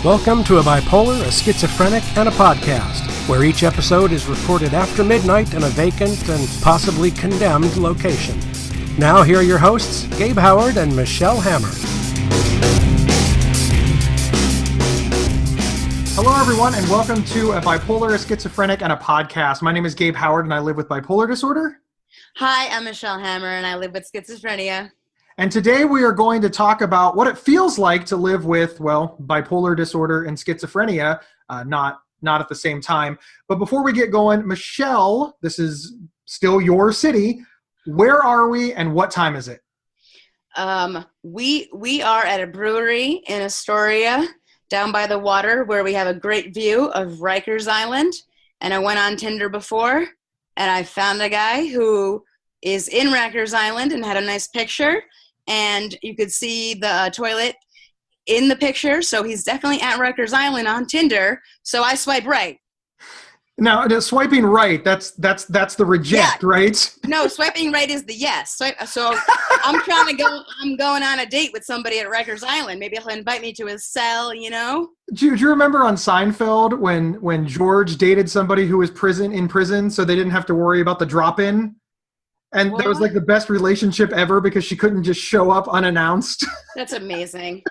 Welcome to a bipolar, a schizophrenic, and a podcast, where each episode is recorded after midnight in a vacant and possibly condemned location. Now, here are your hosts, Gabe Howard and Michelle Hammer. Hello, everyone, and welcome to a bipolar, a schizophrenic, and a podcast. My name is Gabe Howard, and I live with bipolar disorder. Hi, I'm Michelle Hammer, and I live with schizophrenia. And today we are going to talk about what it feels like to live with, well, bipolar disorder and schizophrenia, not at the same time. But before we get going, Michelle, this is still your city. Where are we and what time is it? We are at a brewery in Astoria, down by the water, where we have a great view of Rikers Island. And I went on Tinder before, and I found a guy who is in Rikers Island and had a nice picture. And you could see the toilet in the picture, so he's definitely at Rikers Island on Tinder. So I swipe right. Now, swiping right, that's the reject, yeah. Right? No, swiping right is the yes. So I'm going on a date with somebody at Rikers Island. Maybe he'll invite me to his cell, you know? Do you remember on Seinfeld when George dated somebody who was in prison, so they didn't have to worry about the drop-in? And that was like the best relationship ever because she couldn't just show up unannounced. That's amazing.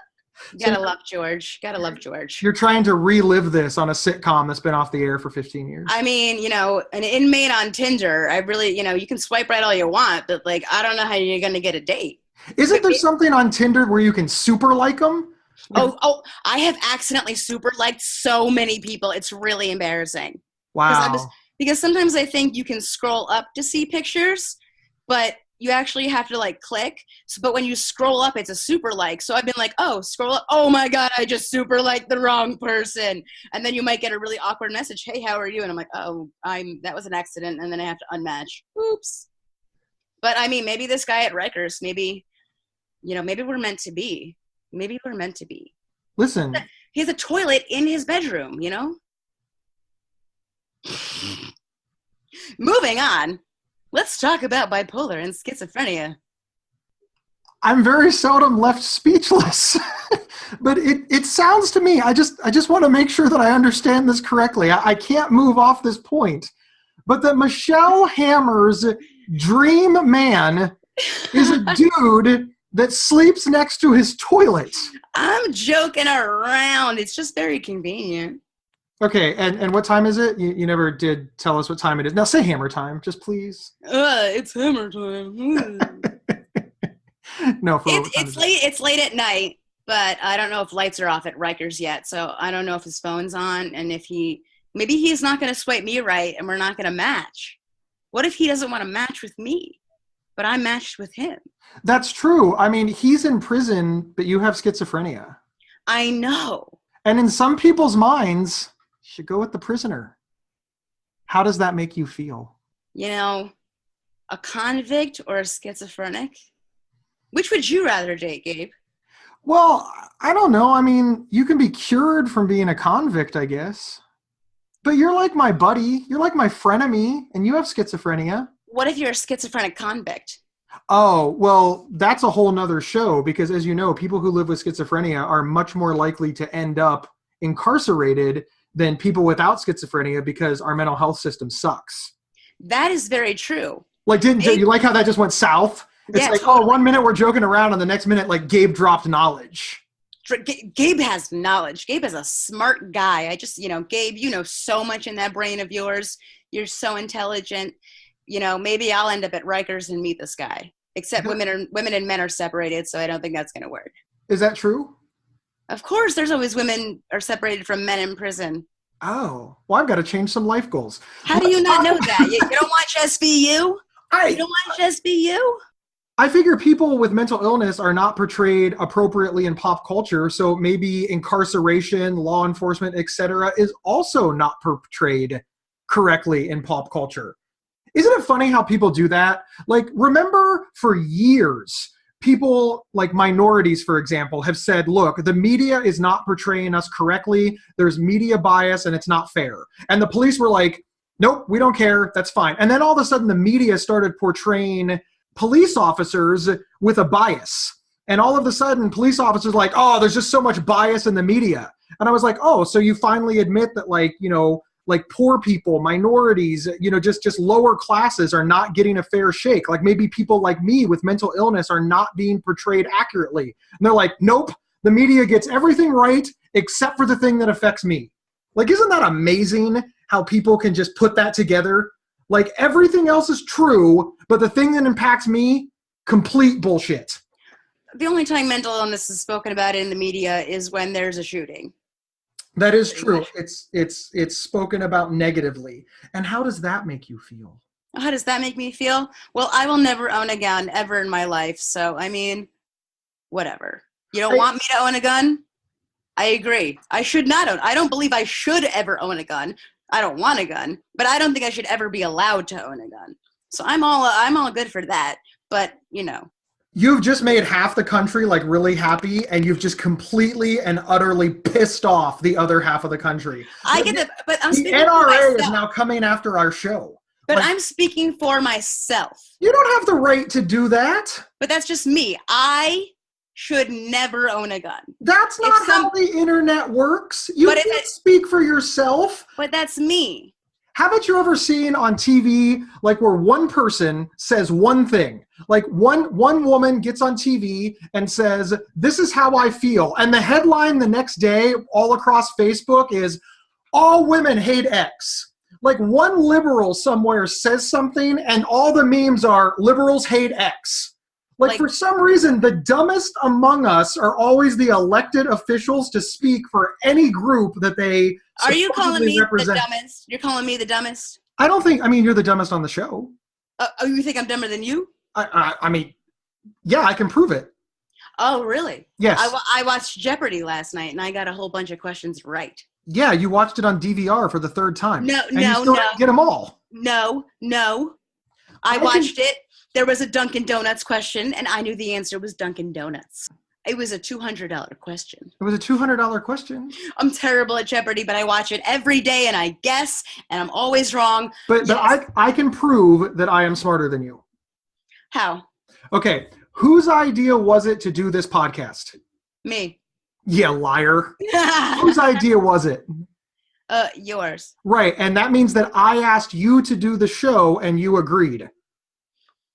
Gotta love George. Gotta love George. You're trying to relive this on a sitcom that's been off the air for 15 years. I mean, an inmate on Tinder, I really, you can swipe right all you want, but like, I don't know how you're going to get a date. Isn't there something on Tinder where you can super like them? Oh, I have accidentally super liked so many people. It's really embarrassing. Wow. Because sometimes I think you can scroll up to see pictures, but you actually have to like click. But when you scroll up, it's a super like. So I've been like, scroll up. Oh my God, I just super liked the wrong person. And then you might get a really awkward message. Hey, how are you? And I'm like, that was an accident. And then I have to unmatch. Oops. But I mean, maybe this guy at Rikers, maybe we're meant to be. Maybe we're meant to be. Listen. He has a toilet in his bedroom, Moving on. Let's talk about bipolar and schizophrenia. I'm very seldom left speechless, but it sounds to me, I just want to make sure that I understand this correctly. I can't move off this point, but that Michelle Hammer's dream man is a dude that sleeps next to his toilet. I'm joking around. It's just very convenient. Okay, and what time is it? You never did tell us what time it is. Now say hammer time, just please. It's hammer time. No, it's late at night, but I don't know if lights are off at Rikers yet, so I don't know if his phone's on, and if maybe he's not going to swipe me right, and we're not going to match. What if he doesn't want to match with me, but I matched with him? That's true. I mean, he's in prison, but you have schizophrenia. I know. And in some people's minds, should go with the prisoner. How does that make you feel? A convict or a schizophrenic? Which would you rather date, Gabe? Well, I don't know. I mean, you can be cured from being a convict, I guess. But you're like my buddy. You're like my frenemy, and you have schizophrenia. What if you're a schizophrenic convict? Oh, well, that's a whole nother show because, as you know, people who live with schizophrenia are much more likely to end up incarcerated than people without schizophrenia because our mental health system sucks. That is very true. Like, you like how that just went south? It's yeah, like, totally. 1 minute we're joking around and the next minute, like, Gabe dropped knowledge. Gabe has knowledge. Gabe is a smart guy. Gabe, so much in that brain of yours. You're so intelligent. Maybe I'll end up at Rikers and meet this guy. Except women and men are separated, so I don't think that's going to work. Is that true? Of course, there's always women are separated from men in prison. Oh, well, I've got to change some life goals. How do you not know that? You don't watch SVU? You don't watch SVU? I figure people with mental illness are not portrayed appropriately in pop culture, so maybe incarceration, law enforcement, etc., is also not portrayed correctly in pop culture. Isn't it funny how people do that? Like, remember for years, people like minorities, for example, have said, look, the media is not portraying us correctly. There's media bias and it's not fair. And the police were like, nope, we don't care. That's fine. And then all of a sudden the media started portraying police officers with a bias. And all of a sudden police officers are like, oh, there's just so much bias in the media. And I was like, oh, so you finally admit that, like, you know, like poor people, minorities, you know, just lower classes are not getting a fair shake. Like maybe people like me with mental illness are not being portrayed accurately. And they're like, nope, the media gets everything right except for the thing that affects me. Like, isn't that amazing how people can just put that together? Like everything else is true, but the thing that impacts me, complete bullshit. The only time mental illness is spoken about in the media is when there's a shooting. That is true. It's spoken about negatively. And how does that make you feel? How does that make me feel? Well, I will never own a gun ever in my life. So, I mean, whatever. You don't want me to own a gun? I agree. I should not own. I don't believe I should ever own a gun. I don't want a gun, but I don't think I should ever be allowed to own a gun. So I'm all good for that. But, you know. You've just made half the country like really happy, and you've just completely and utterly pissed off the other half of the country. I get it, but I'm speaking the NRA is now coming after our show. But like, I'm speaking for myself. You don't have the right to do that. But that's just me. I should never own a gun. That's not how the internet works. You can't speak for yourself. But that's me. Haven't you ever seen on TV, like where one person says one thing? Like one woman gets on TV and says, this is how I feel. And the headline the next day all across Facebook is, all women hate X. Like one liberal somewhere says something and all the memes are, liberals hate X. Like for some reason, the dumbest among us are always the elected officials to speak for any group that they Are you calling me represent. The dumbest? You're calling me the dumbest? I don't think, I mean, you're the dumbest on the show. Oh, you think I'm dumber than you? I mean, yeah, I can prove it. Oh, really? Yes. I watched Jeopardy last night, and I got a whole bunch of questions right. Yeah, you watched it on DVR for the third time. No. Didn't get them all. No. I watched it. There was a Dunkin' Donuts question, and I knew the answer was Dunkin' Donuts. It was a $200 question. It was a $200 question? I'm terrible at Jeopardy, but I watch it every day, and I guess, and I'm always wrong. But I can prove that I am smarter than you. How? Okay, whose idea was it to do this podcast? Me. Yeah, liar. Whose idea was it? Yours. Right, and that means that I asked you to do the show, and you agreed.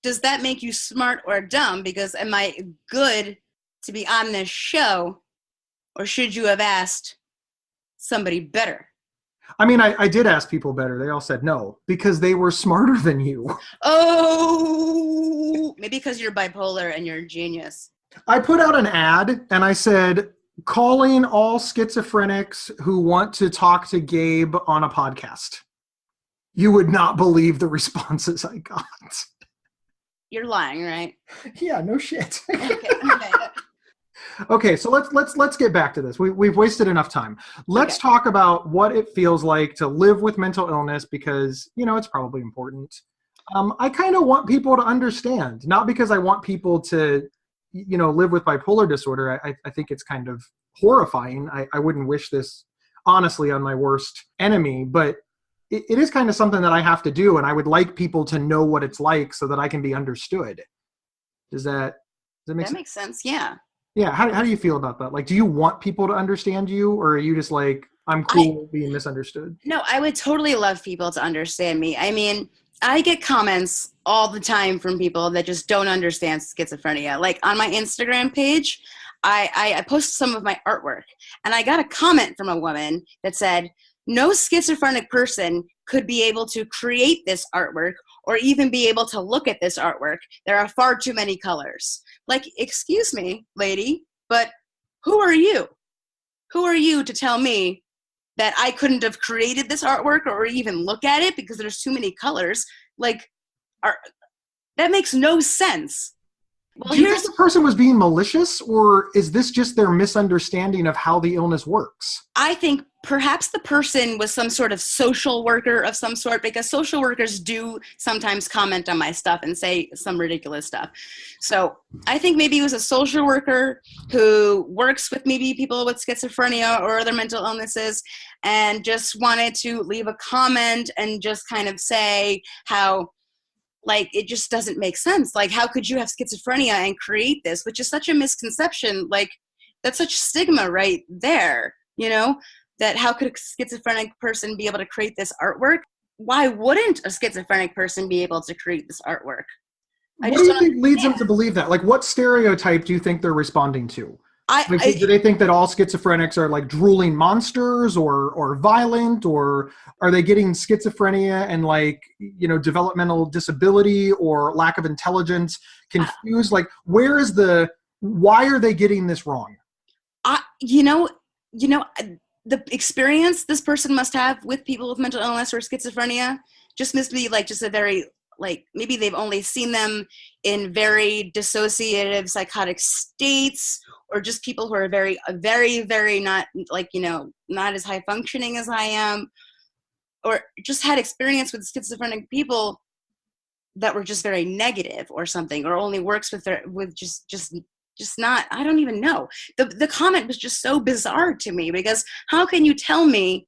Does that make you smart or dumb? Because am I good to be on this show, or should you have asked somebody better? I mean, I did ask people better. They all said no, because they were smarter than you. Oh, maybe because you're bipolar and you're a genius. I put out an ad, and I said, calling all schizophrenics who want to talk to Gabe on a podcast. You would not believe the responses I got. You're lying, right? Yeah, no shit. Okay. Okay, so let's get back to this. We've wasted enough time. Let's talk about what it feels like to live with mental illness, because, you know, it's probably important. I kind of want people to understand, not because I want people to, you know, live with bipolar disorder. I think it's kind of horrifying. I wouldn't wish this, honestly, on my worst enemy, but it is kind of something that I have to do, and I would like people to know what it's like so that I can be understood. Does that make sense? That makes sense, yeah. Yeah, how do you feel about that? Like, do you want people to understand you, or are you just like, I'm cool being misunderstood? No, I would totally love people to understand me. I mean, I get comments all the time from people that just don't understand schizophrenia. Like on my Instagram page, I post some of my artwork, and I got a comment from a woman that said, no schizophrenic person could be able to create this artwork or even be able to look at this artwork. There are far too many colors. Like, excuse me, lady, but who are you? Who are you to tell me that I couldn't have created this artwork or even look at it because there's too many colors? Like, that makes no sense. Well, do you think the person was being malicious, or is this just their misunderstanding of how the illness works? I think perhaps the person was some sort of social worker of some sort, because social workers do sometimes comment on my stuff and say some ridiculous stuff. So I think maybe it was a social worker who works with maybe people with schizophrenia or other mental illnesses and just wanted to leave a comment and just kind of say how, like, it just doesn't make sense. Like, how could you have schizophrenia and create this, which is such a misconception? Like, that's such stigma right there. you know, that how could a schizophrenic person be able to create this artwork? Why wouldn't a schizophrenic person be able to create this artwork? What do you think leads them to believe that? Like, what stereotype do you think they're responding to? Do they think that all schizophrenics are like drooling monsters or violent, or are they getting schizophrenia and like, you know, developmental disability or lack of intelligence confused? Like, why are they getting this wrong? The experience this person must have with people with mental illness or schizophrenia just must be like just a very, like, maybe they've only seen them in very dissociative psychotic states, or just people who are very, very, very not, like, you know, not as high functioning as I am, or just had experience with schizophrenic people that were just very negative or something, or only works with just not, I don't even know. The comment was just so bizarre to me, because how can you tell me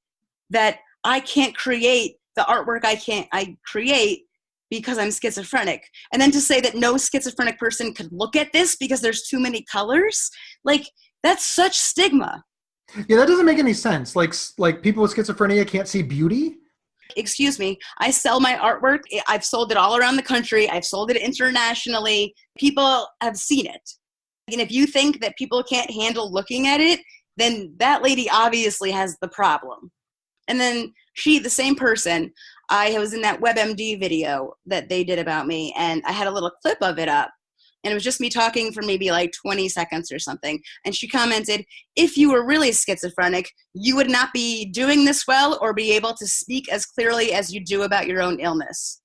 that I can't create the artwork I create because I'm schizophrenic? And then to say that no schizophrenic person could look at this because there's too many colors, like, that's such stigma. Yeah, that doesn't make any sense. Like people with schizophrenia can't see beauty? Excuse me, I sell my artwork. I've sold it all around the country. I've sold it internationally. People have seen it. And if you think that people can't handle looking at it, then that lady obviously has the problem. And then the same person, I was in that WebMD video that they did about me, and I had a little clip of it up, and it was just me talking for maybe like 20 seconds or something. And she commented, if you were really schizophrenic, you would not be doing this well or be able to speak as clearly as you do about your own illness.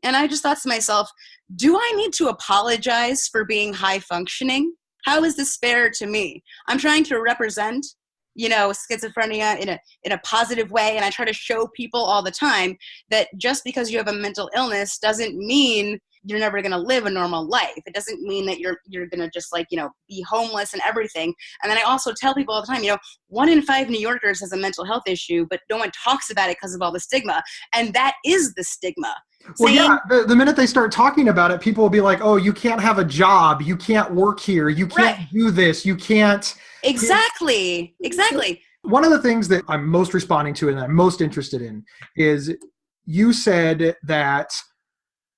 And I just thought to myself, do I need to apologize for being high functioning? How is this fair to me? I'm trying to represent, you know, schizophrenia in a positive way. And I try to show people all the time that just because you have a mental illness doesn't mean you're never going to live a normal life. It doesn't mean that you're going to just, like, you know, be homeless and everything. And then I also tell people all the time, you know, 1 in 5 New Yorkers has a mental health issue, but no one talks about it because of all the stigma. And that is the stigma. Well, yeah, the minute they start talking about it, people will be like, oh, you can't have a job. You can't work here. You can't do this. You can't. Exactly. One of the things that I'm most responding to and I'm most interested in is you said that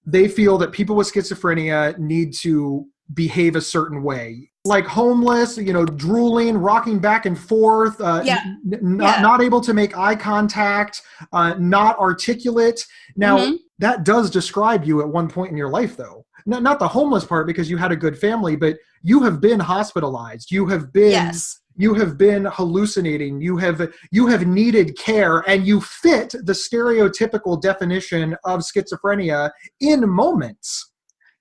they feel that people with schizophrenia need to behave a certain way, like homeless, you know, drooling, rocking back and forth, not able to make eye contact, not articulate. Now, that does describe you at one point in your life, though. Not the homeless part, because you had a good family, but you have been hospitalized. You have been you have been hallucinating. You have needed care, and you fit the stereotypical definition of schizophrenia in moments.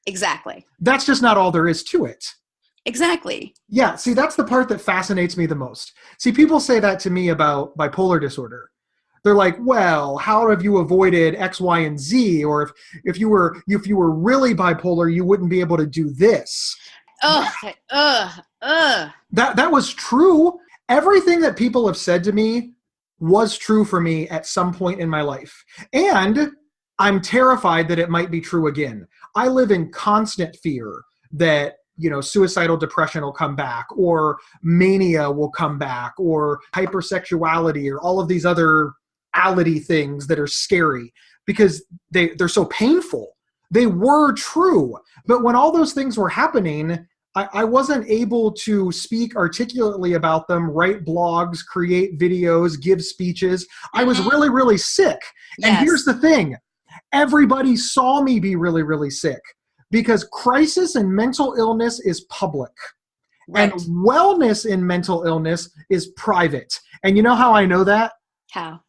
Exactly. That's just not all there is to it. Exactly. Yeah, see, that's the part that fascinates me the most. See, people say that to me about bipolar disorder. They're like, well, how have you avoided X, Y, and Z? Or if you were really bipolar, you wouldn't be able to do this. That was true. Everything that people have said to me was true for me at some point in my life. And I'm terrified that it might be true again. I live in constant fear that, you know, suicidal depression will come back, or mania will come back, or hypersexuality, or all of these other ality things that are scary because they're so painful. They were true. But when all those things were happening, I wasn't able to speak articulately about them, write blogs, create videos, give speeches. I was really, really sick. And here's the thing. Everybody saw me be really, really sick, because crisis and mental illness is public. Right. And wellness in mental illness is private. And you know how I know that? How?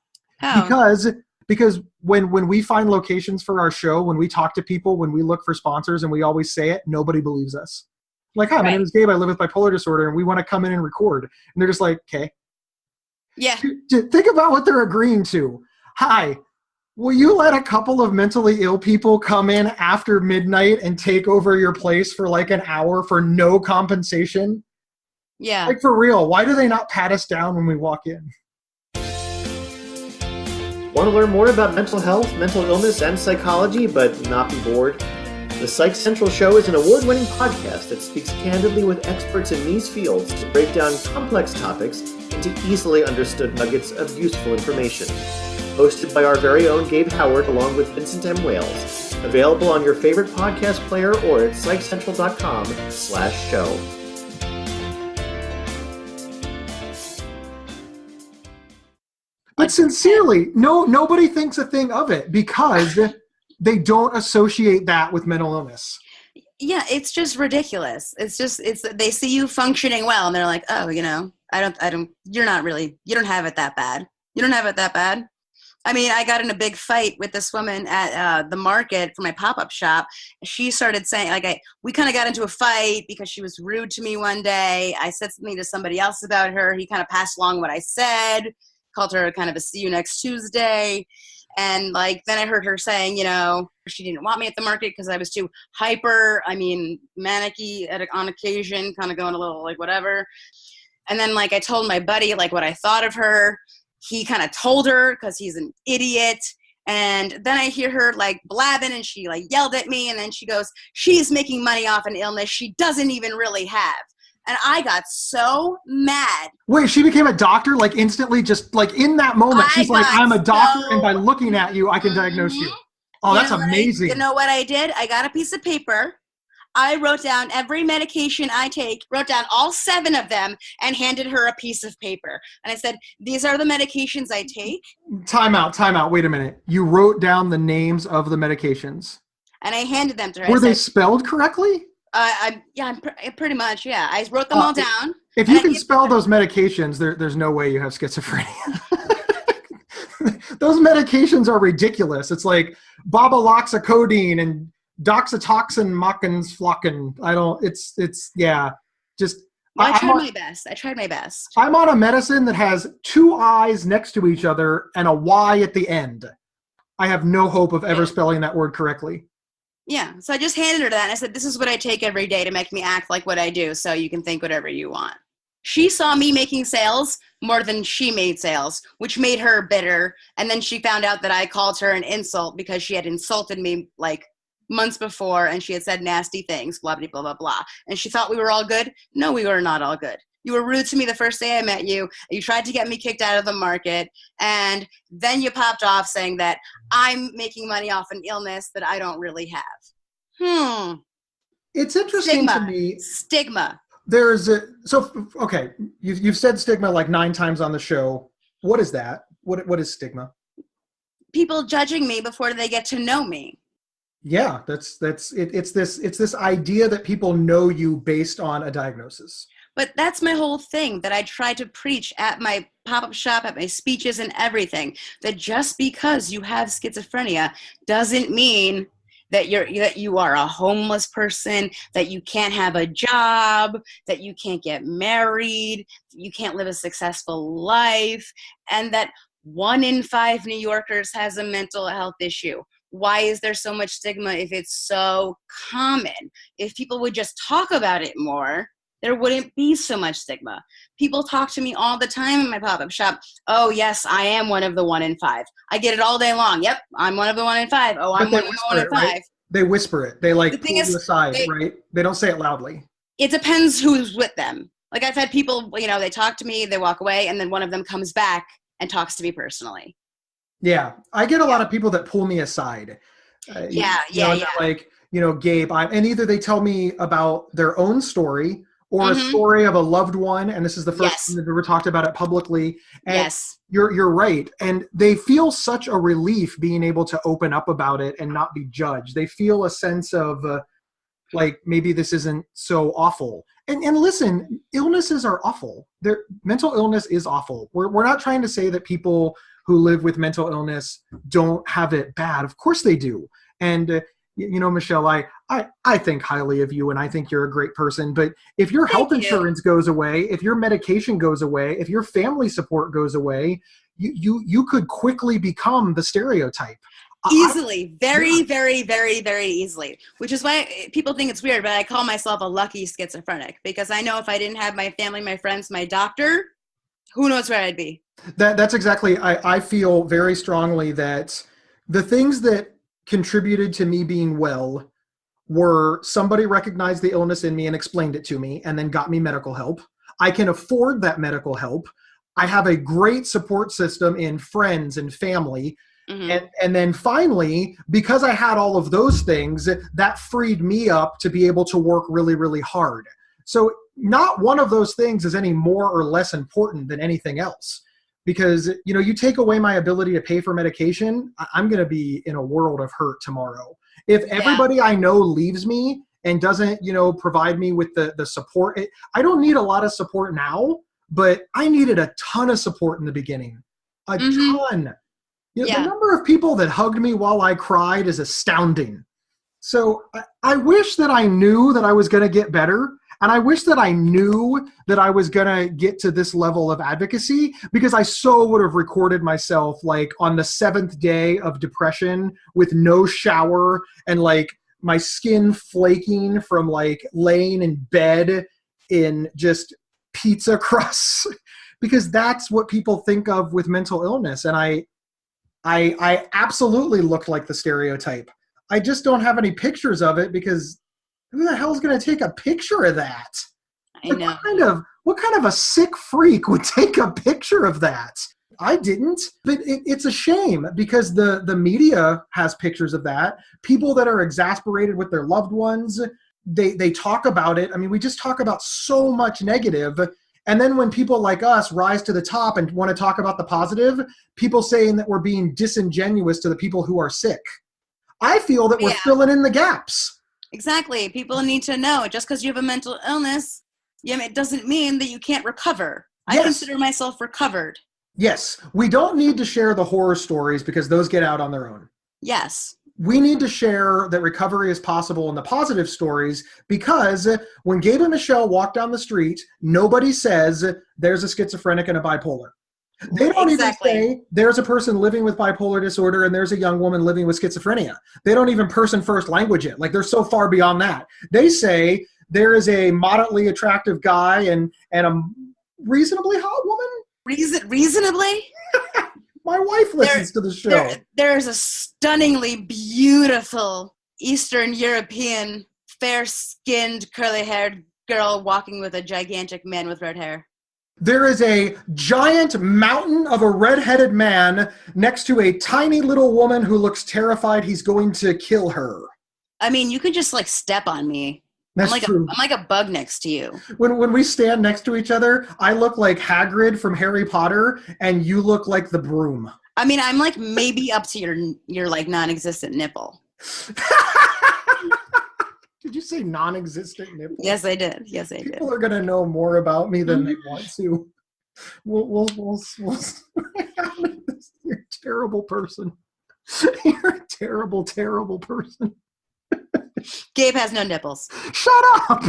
Because when we find locations for our show, when we talk to people, when we look for sponsors, and we always say it, nobody believes us. Like, hi, my name is Gabe. I live with bipolar disorder, and we want to come in and record. And they're just like, okay. Yeah. Think about what they're agreeing to. Hi, will you let a couple of mentally ill people come in after midnight and take over your place for like an hour for no compensation? Yeah. Like, for real, why do they not pat us down when we walk in? Want to learn more about mental health, mental illness, and psychology, but not be bored? The Psych Central Show is an award-winning podcast that speaks candidly with experts in these fields to break down complex topics into easily understood nuggets of useful information. Hosted by our very own Gabe Howard along with Vincent M. Wales. Available on your favorite podcast player or at psychcentral.com/show. But sincerely, nobody thinks a thing of it because they don't associate that with mental illness. Yeah, it's just ridiculous. It's they see you functioning well and they're like, oh, you know, you don't have it that bad. You don't have it that bad. I mean, I got in a big fight with this woman at the market for my pop-up shop. She started saying, we kind of got into a fight because she was rude to me one day. I said something to somebody else about her. He kind of passed along what I said, called her kind of a see you next Tuesday. And then I heard her saying, you know, she didn't want me at the market because I was too hyper. I mean, manic-y on occasion, kind of going a little whatever. And then I told my buddy what I thought of her. He kind of told her because he's an idiot. And then I hear her blabbing and she yelled at me. And then she goes, she's making money off an illness she doesn't even really have. And I got so mad. Wait, she became a doctor instantly, just in that moment. She's like, I'm a doctor, and by looking at you, I can diagnose you. Oh, that's amazing. You know what I did? I got a piece of paper. I wrote down every medication I take, wrote down all 7 of them, and handed her a piece of paper. And I said, these are the medications I take. Time out. Wait a minute. You wrote down the names of the medications. And I handed them to her. Were they spelled correctly? Pretty much, yeah. I wrote them all down. If you can spell those medications, there's no way you have schizophrenia. Those medications are ridiculous. It's like babaloxacodine and doxatoxin mockins flocken. I tried my best. I'm on a medicine that has 2 I's next to each other and a Y at the end. I have no hope of ever spelling that word correctly. Yeah, so I just handed her that, and I said, this is what I take every day to make me act like what I do, so you can think whatever you want. She saw me making sales more than she made sales, which made her bitter, and then she found out that I called her an insult because she had insulted me, months before, and she had said nasty things, blah, blah, blah, blah, blah. And she thought we were all good. No, we were not all good. You were rude to me the first day I met you. You tried to get me kicked out of the market. And then you popped off saying that I'm making money off an illness that I don't really have. It's interesting to me. Stigma. Okay, you've said stigma 9 times on the show. What is that? What is stigma? People judging me before they get to know me. Yeah, it's this idea that people know you based on a diagnosis. But that's my whole thing that I try to preach at my pop-up shop, at my speeches and everything, that just because you have schizophrenia doesn't mean that you are a homeless person, that you can't have a job, that you can't get married, you can't live a successful life, and that 1 in 5 New Yorkers has a mental health issue. Why is there so much stigma if it's so common? If people would just talk about it more, there wouldn't be so much stigma. People talk to me all the time in my pop-up shop. Oh, yes, I am one of the 1 in 5. I get it all day long. Yep, I'm one of the 1 in 5. Oh, I'm one of the 1 in 5. Right? They whisper it. They pull you aside, right? They don't say it loudly. It depends who's with them. I've had people, they talk to me, they walk away, and then one of them comes back and talks to me personally. Yeah, I get a lot of people that pull me aside. Gabe, and either they tell me about their own story or a story of a loved one, and this is the first time they've ever talked about it publicly. And you're right. And they feel such a relief being able to open up about it and not be judged. They feel a sense of maybe this isn't so awful. And listen, illnesses are awful. Mental illness is awful. We're not trying to say that people who live with mental illness don't have it bad. Of course they do. And Michelle, I think highly of you, and I think you're a great person. But if your health insurance goes away, if your medication goes away, if your family support goes away, you could quickly become the stereotype. Easily. Very, very, very, very easily. Which is why people think it's weird, but I call myself a lucky schizophrenic, because I know if I didn't have my family, my friends, my doctor, who knows where I'd be. That's exactly, I feel very strongly that the things that contributed to me being well were somebody recognized the illness in me and explained it to me and then got me medical help. I can afford that medical help. I have a great support system in friends and family. Mm-hmm. And then finally, because I had all of those things, that freed me up to be able to work really, really hard. So not one of those things is any more or less important than anything else. Because, you know, you take away my ability to pay for medication, I'm going to be in a world of hurt tomorrow. If everybody I know leaves me and doesn't, you know, provide me with the support, I don't need a lot of support now, but I needed a ton of support in the beginning. A ton. You know, the number of people that hugged me while I cried is astounding. So I wish that I knew that I was going to get better. And I wish that I knew that I was going to get to this level of advocacy, because I so would have recorded myself like on the 7th day of depression with no shower and like my skin flaking from like laying in bed in just pizza crusts, because that's what people think of with mental illness. And I absolutely looked like the stereotype. I just don't have any pictures of it, because who the hell is going to take a picture of that? I know. What kind of a sick freak would take a picture of that? I didn't, but it's a shame, because the media has pictures of that. People that are exasperated with their loved ones, they talk about it. I mean, we just talk about so much negative. And then when people like us rise to the top and want to talk about the positive, people saying that we're being disingenuous to the people who are sick. I feel that we're filling in the gaps. Exactly. People need to know, just because you have a mental illness, it doesn't mean that you can't recover. I consider myself recovered. Yes. We don't need to share the horror stories, because those get out on their own. Yes. We need to share that recovery is possible in the positive stories, because when Gabe and Michelle walk down the street, nobody says there's a schizophrenic and a bipolar. They don't even say there's a person living with bipolar disorder and there's a young woman living with schizophrenia. They don't even person first language it. Like, they're so far beyond that. They say there is a moderately attractive guy and a reasonably hot woman. Reasonably? My wife listens to the show. There's a stunningly beautiful Eastern European, fair-skinned, curly-haired girl walking with a gigantic man with red hair. There is a giant mountain of a red-headed man next to a tiny little woman who looks terrified he's going to kill her. I mean, you could just like step on me. That's true. I'm like a bug next to you. When we stand next to each other, I look like Hagrid from Harry Potter, and you look like the broom. I mean, I'm like maybe up to your like non-existent nipple. Did you say non-existent nipple? Yes, I did. People are going to know more about me than they want to. We'll You're a terrible person. You're a terrible, terrible person. Gabe has no nipples. Shut up!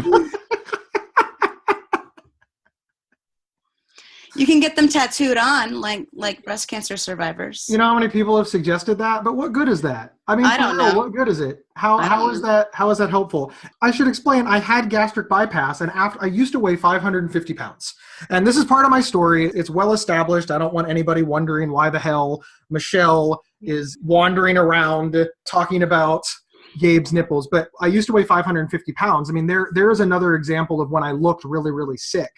You can get them tattooed on, like breast cancer survivors. You know how many people have suggested that? But what good is that? I mean, I don't know. What good is it? How is that helpful? I should explain. I had gastric bypass, and I used to weigh 550 pounds. And this is part of my story. It's well established. I don't want anybody wondering why the hell Michelle is wandering around talking about Gabe's nipples. But I used to weigh 550 pounds. I mean, there is another example of when I looked really, really sick.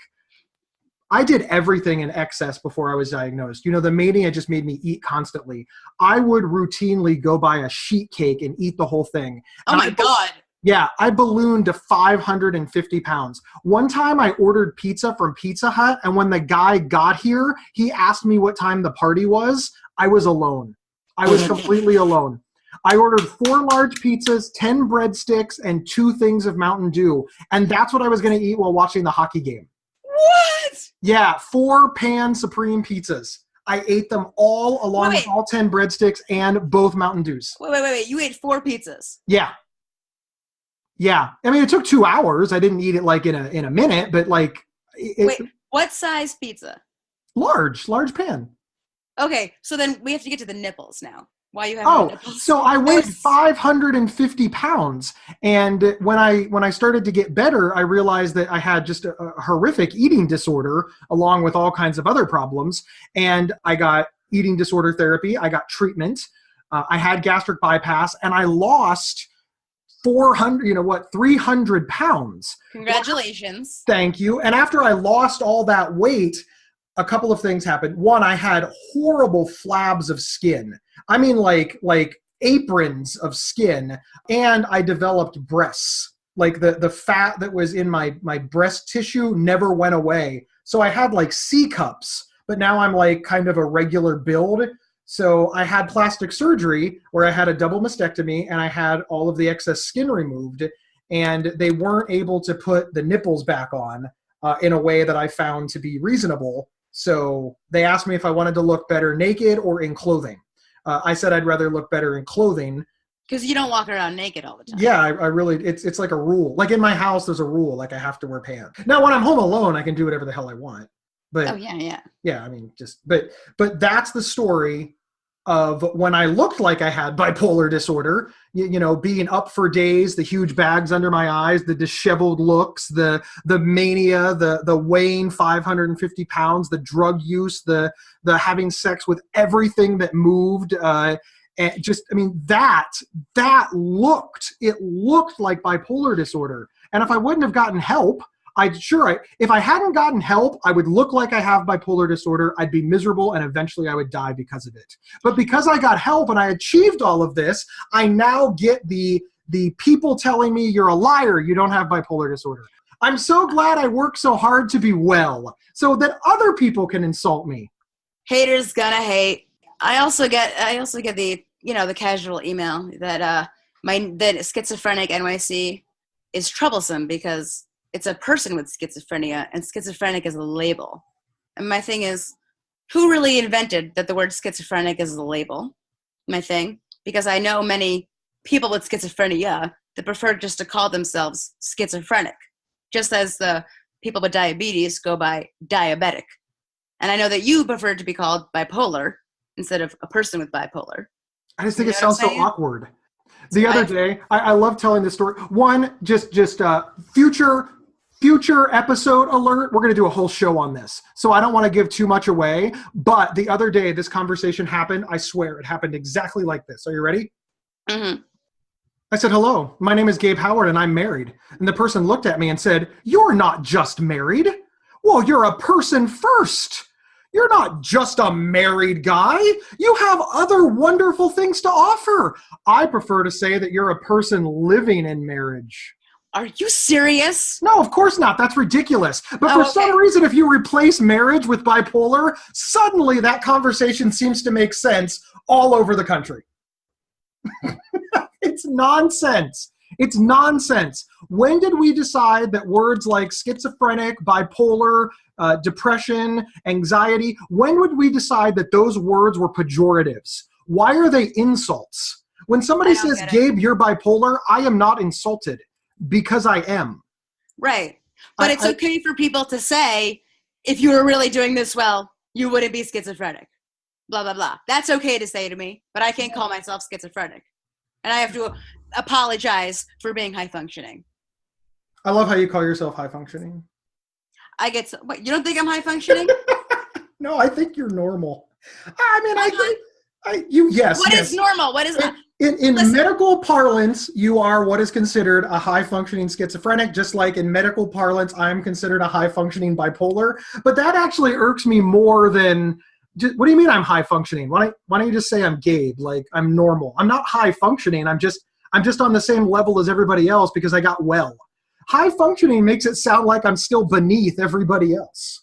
I did everything in excess before I was diagnosed. You know, the mania just made me eat constantly. I would routinely go buy a sheet cake and eat the whole thing. Oh my God. Yeah, I ballooned to 550 pounds. One time I ordered pizza from Pizza Hut, and when the guy got here, he asked me what time the party was. I was alone. I was completely alone. I ordered 4 large pizzas, 10 breadsticks, and 2 things of Mountain Dew. And that's what I was going to eat while watching the hockey game. What? Yeah, 4 pan Supreme pizzas. I ate them all along with all 10 breadsticks and both Mountain Dews. Wait. You ate 4 pizzas? Yeah. Yeah. I mean, it took 2 hours. I didn't eat it like in a minute, but like. Wait, what size pizza? Large pan. Okay, so then we have to get to the nipples now. Why you have no nipples? So I weighed 550 pounds. And when I started to get better, I realized that I had just a horrific eating disorder along with all kinds of other problems. And I got eating disorder therapy. I got treatment. I had gastric bypass, and I lost 300 pounds. Congratulations. Thank you. And after I lost all that weight, a couple of things happened. One, I had horrible flabs of skin. I mean, like aprons of skin. And I developed breasts. Like the fat that was in my breast tissue never went away. So I had like C cups, but now I'm like kind of a regular build. So I had plastic surgery where I had a double mastectomy and I had all of the excess skin removed, and they weren't able to put the nipples back on in a way that I found to be reasonable. So they asked me if I wanted to look better naked or in clothing. I said I'd rather look better in clothing. Because you don't walk around naked all the time. Yeah, I really, it's like a rule. Like in my house, there's a rule, like I have to wear pants. Now, when I'm home alone, I can do whatever the hell I want. But oh, yeah. Yeah, I mean, but that's the story of when I looked like I had bipolar disorder, you know, being up for days, the huge bags under my eyes, the disheveled looks, the mania, the weighing 550 pounds, the drug use, the having sex with everything that moved, and just, I mean, that looked like bipolar disorder. And if I wouldn't have gotten help, if I hadn't gotten help, I would look like I have bipolar disorder. I'd be miserable, and eventually I would die because of it. But because I got help and I achieved all of this, I now get the people telling me you're a liar, you don't have bipolar disorder. I'm so glad I worked so hard to be well so that other people can insult me. Haters gonna hate. I also get the, the casual email that that Schizophrenic.NYC is troublesome because it's a person with schizophrenia, and schizophrenic is a label. And my thing is, who really invented that the word schizophrenic is a label? My thing, because I know many people with schizophrenia that prefer just to call themselves schizophrenic, just as the people with diabetes go by diabetic. And I know that you prefer to be called bipolar instead of a person with bipolar. I just think it sounds so awkward. The other day, I love telling this story. One, just future episode alert. We're going to do a whole show on this. So I don't want to give too much away. But the other day, this conversation happened. I swear it happened exactly like this. Are you ready? Mm-hmm. I said, hello, my name is Gabe Howard and I'm married. And the person looked at me and said, you're not just married. Well, you're a person first. You're not just a married guy. You have other wonderful things to offer. I prefer to say that you're a person living in marriage. Are you serious? No, of course not. That's ridiculous. But for some reason, if you replace marriage with bipolar, suddenly that conversation seems to make sense all over the country. It's nonsense. It's nonsense. When did we decide that words like schizophrenic, bipolar, depression, anxiety, when would we decide that those words were pejoratives? Why are they insults? When somebody says, Gabe, you're bipolar, I am not insulted because I am. Right. But it's okay for people to say, if you were really doing this well, you wouldn't be schizophrenic. Blah, blah, blah. That's okay to say to me, but I can't call myself schizophrenic. And I have to apologize for being high functioning. I love how you call yourself high functioning. What, you don't think I'm high functioning? No, I think you're normal. I mean, yes. What is normal? What is in medical parlance, you are what is considered a high functioning schizophrenic, just like in medical parlance, I'm considered a high functioning bipolar. But that actually irks me more than, what do you mean I'm high functioning? Why don't you just say I'm Gabe? Like I'm normal. I'm not high functioning. I'm just on the same level as everybody else because I got well. High functioning makes it sound like I'm still beneath everybody else.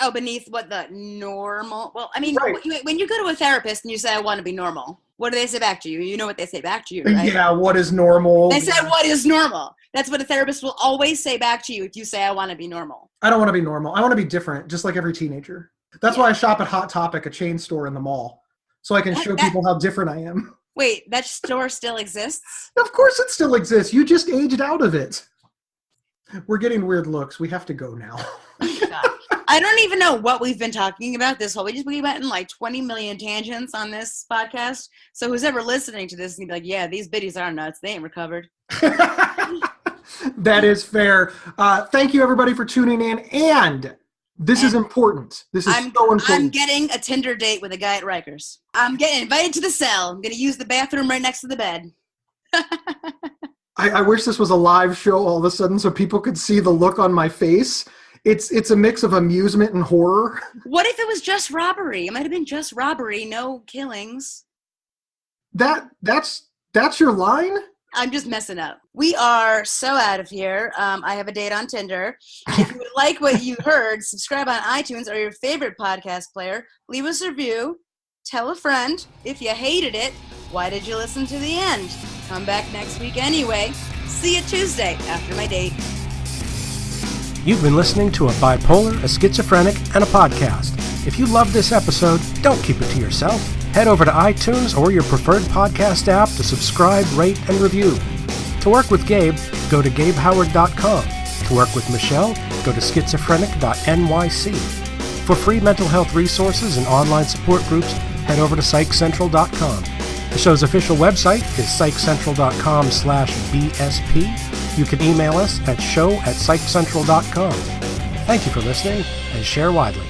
Oh, beneath what the normal? Well, I mean, right. When you go to a therapist and you say, I want to be normal, what do they say back to you? You know what they say back to you, right? Yeah, what is normal? They said, what is normal? That's what a therapist will always say back to you if you say, I want to be normal. I don't want to be normal. I want to be different, just like every teenager. That's why I shop at Hot Topic, a chain store in the mall, so I can show people how different I am. Wait, that store still exists? Of course it still exists. You just aged out of it. We're getting weird looks. We have to go now. God. I don't even know what we've been talking about this whole. We went in like 20 million tangents on this podcast. So who's ever listening to this is gonna be like, yeah, these biddies are nuts. They ain't recovered. That is fair. Thank you everybody for tuning in. And this is important. This is so important. I'm getting a Tinder date with a guy at Rikers. I'm getting invited to the cell. I'm going to use the bathroom right next to the bed. I wish this was a live show all of a sudden so people could see the look on my face. It's a mix of amusement and horror. What if it was just robbery? It might have been just robbery, no killings. That's your line? I'm just messing up. We are so out of here. I have a date on Tinder. If you like what you heard, subscribe on iTunes or your favorite podcast player. Leave us a review. Tell a friend. If you hated it, why did you listen to the end? Come back next week anyway. See you Tuesday after my date. You've been listening to a Bipolar, a Schizophrenic, and a podcast. If you love this episode, don't keep it to yourself. Head over to iTunes or your preferred podcast app to subscribe, rate, and review. To work with Gabe, go to GabeHoward.com. To work with Michelle, go to Schizophrenic.NYC. For free mental health resources and online support groups, head over to Psych Central.com. The show's official website is psychcentral.com/BSP. You can email us at show@psychcentral.com. Thank you for listening, and share widely.